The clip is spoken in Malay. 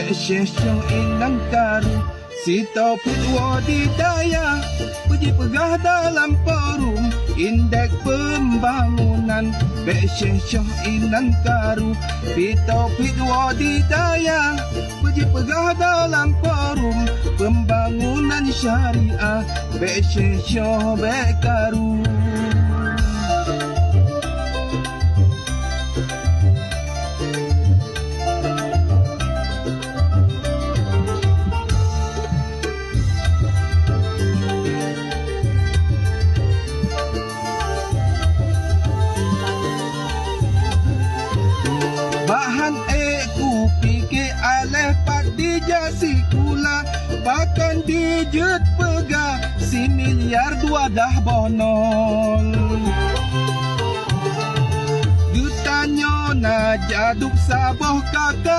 Syekh inang karu si Taufik Wadi Daya pergi pegah dalam forum indeks pembangunan. Syekh inang karu si Taufik Wadi Daya pergi pegah dalam forum pembangunan syariah. Syekh karu bahan ku fikir aleh pak dijasi kula bahkan dijut pegah si miliar dua dah bonol. Getanya na jaduk saboh kakak